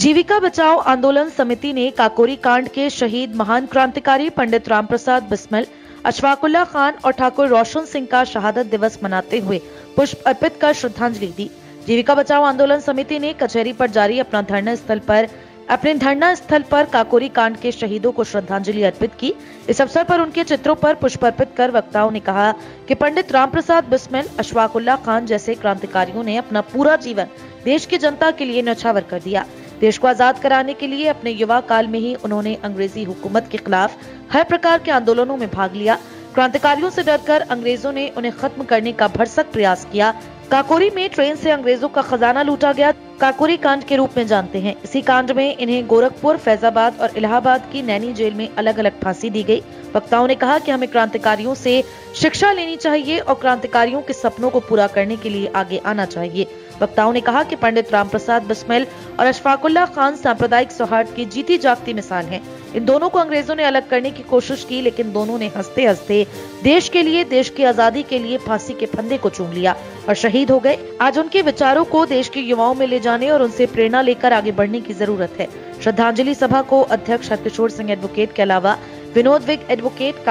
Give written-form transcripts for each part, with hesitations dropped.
जीविका बचाओ आंदोलन समिति ने काकोरी कांड के शहीद महान क्रांतिकारी पंडित रामप्रसाद बिस्मिल, अशफाकुल्लाह खान और ठाकुर रोशन सिंह का शहादत दिवस मनाते हुए पुष्प अर्पित कर श्रद्धांजलि दी। जीविका बचाओ आंदोलन समिति ने कचहरी पर जारी अपने धरना स्थल पर काकोरी कांड के शहीदों को श्रद्धांजलि अर्पित की। इस अवसर पर उनके चित्रों पर पुष्प अर्पित कर वक्ताओं ने कहा कि पंडित रामप्रसाद बिस्मिल, अशफाकुल्लाह खान जैसे क्रांतिकारियों ने अपना पूरा जीवन देश की जनता के लिए न्यौछावर कर दिया। देश को आजाद कराने के लिए अपने युवा काल में ही उन्होंने अंग्रेजी हुकूमत के खिलाफ हर प्रकार के आंदोलनों में भाग लिया। क्रांतिकारियों से डरकर अंग्रेजों ने उन्हें खत्म करने का भरसक प्रयास किया। काकोरी में ट्रेन से अंग्रेजों का खजाना लूटा गया, काकोरी कांड के रूप में जानते हैं। इसी कांड में इन्हें गोरखपुर, फैजाबाद और इलाहाबाद की नैनी जेल में अलग अलग फांसी दी गई। वक्ताओं ने कहा कि हमें क्रांतिकारियों से शिक्षा लेनी चाहिए और क्रांतिकारियों के सपनों को पूरा करने के लिए आगे आना चाहिए। वक्ताओं ने कहा कि पंडित रामप्रसाद बिस्मिल और अशफाकुल्लाह खान सांप्रदायिक सौहार्द की जीती जागती मिसाल हैं। इन दोनों को अंग्रेजों ने अलग करने की कोशिश की, लेकिन दोनों ने हंसते हंसते देश के लिए, देश की आजादी के लिए फांसी के फंदे को चूम लिया और शहीद हो गए। आज उनके विचारों को देश के युवाओं में ले जाने और उनसे प्रेरणा लेकर आगे बढ़ने की जरूरत है। श्रद्धांजलि सभा को अध्यक्ष हरकिशोर सिंह एडवोकेट के अलावा Vinod Vig advocate,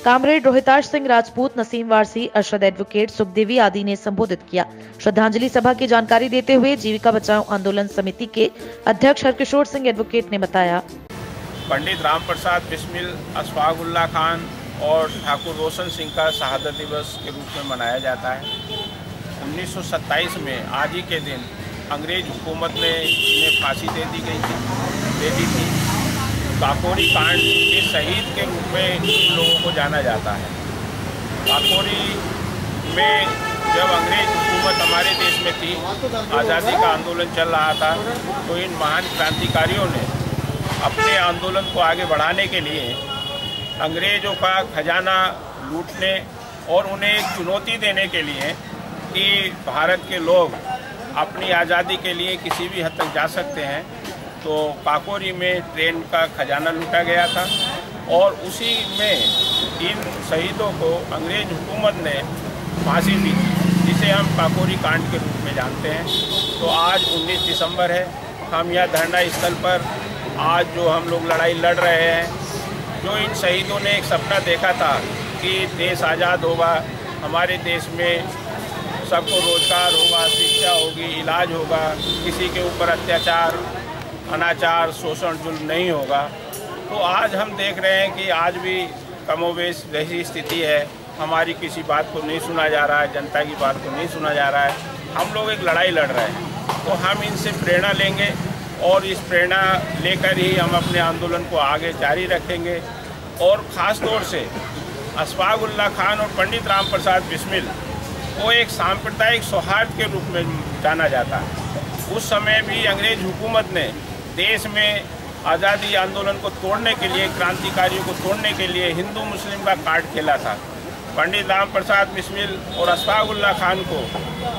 comrade Rohitash Singh Rajput, Naseem Warsi, Arshad advocate, Sukhdevi आदि ने संबोधित किया। श्रद्धांजलि सभा की जानकारी देते हुए जीविका बचाओ आंदोलन समिति के अध्यक्ष हरकिशोर सिंह एडवोकेट ने बताया, पंडित रामप्रसाद बिस्मिल, अशफाकुल्लाह खान और ठाकुर रोशन सिंह का शहादत दिवस के रूप में मनाया जाता है। 1927 में आज ही के दिन अंग्रेज हुकूमत ने इन्हें फांसी दे दी थी। काकोरी कांड के शहीद के रूप में इन लोगों को जाना जाता है। काकोरी में जब अंग्रेज हुकूमत हमारे देश में थी, आज़ादी का आंदोलन चल रहा था, तो इन महान क्रांतिकारियों ने अपने आंदोलन को आगे बढ़ाने के लिए अंग्रेज़ों का खजाना लूटने और उन्हें एक चुनौती देने के लिए कि भारत के लोग अपनी आज़ादी के लिए किसी भी हद तक जा सकते हैं, तो काकोरी में ट्रेन का खजाना लूटा गया था और उसी में इन शहीदों को अंग्रेज हुकूमत ने फांसी दी, जिसे हम काकोरी कांड के रूप में जानते हैं। तो आज 19 दिसंबर है, हम यह धरना स्थल पर आज जो हम लोग लड़ाई लड़ रहे हैं, जो इन शहीदों ने एक सपना देखा था कि देश आज़ाद होगा, हमारे देश में सबको रोजगार होगा, शिक्षा होगी, इलाज होगा, किसी के ऊपर अत्याचार, अनाचार, शोषण, जुल्म नहीं होगा। तो आज हम देख रहे हैं कि आज भी कमोवेश वैसी स्थिति है, हमारी किसी बात को नहीं सुना जा रहा है, जनता की बात को नहीं सुना जा रहा है। हम लोग एक लड़ाई लड़ रहे हैं, तो हम इनसे प्रेरणा लेंगे और इस प्रेरणा लेकर ही हम अपने आंदोलन को आगे जारी रखेंगे। और ख़ास तौर से अशफाकुल्लाह खान और पंडित रामप्रसाद बिस्मिल को एक सांप्रदायिक सौहार्द के रूप में जाना जाता है। उस समय भी अंग्रेज हुकूमत ने देश में आज़ादी आंदोलन को तोड़ने के लिए, क्रांतिकारियों को तोड़ने के लिए हिंदू मुस्लिम का कार्ड खेला था। पंडित रामप्रसाद बिस्मिल और अशफाकुल्लाह खान को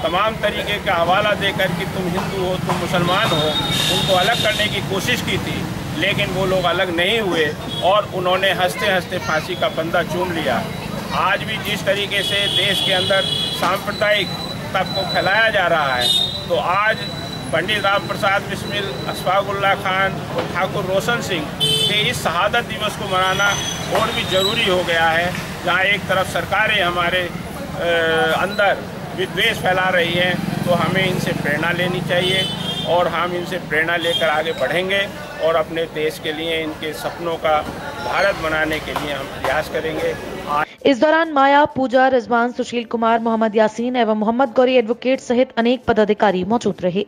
तमाम तरीके का हवाला देकर कि तुम हिंदू हो, तुम मुसलमान हो, उनको अलग करने की कोशिश की थी, लेकिन वो लोग अलग नहीं हुए और उन्होंने हंसते हंसते फांसी का फंदा चूम लिया। आज भी जिस तरीके से देश के अंदर सांप्रदायिकता को फैलाया जा रहा है, तो आज पंडित रामप्रसाद बिस्मिल, अशफाकुल्लाह खान और ठाकुर रोशन सिंह के इस शहादत दिवस को मनाना और भी ज़रूरी हो गया है। जहाँ एक तरफ सरकारें हमारे अंदर विद्वेष फैला रही हैं, तो हमें इनसे प्रेरणा लेनी चाहिए और हम इनसे प्रेरणा लेकर आगे बढ़ेंगे और अपने देश के लिए, इनके सपनों का भारत बनाने के लिए हम प्रयास करेंगे। इस दौरान माया, पूजा, रिजवान, सुशील कुमार, मोहम्मद यासीन एवं मोहम्मद गौरी एडवोकेट सहित अनेक पदाधिकारी मौजूद रहे।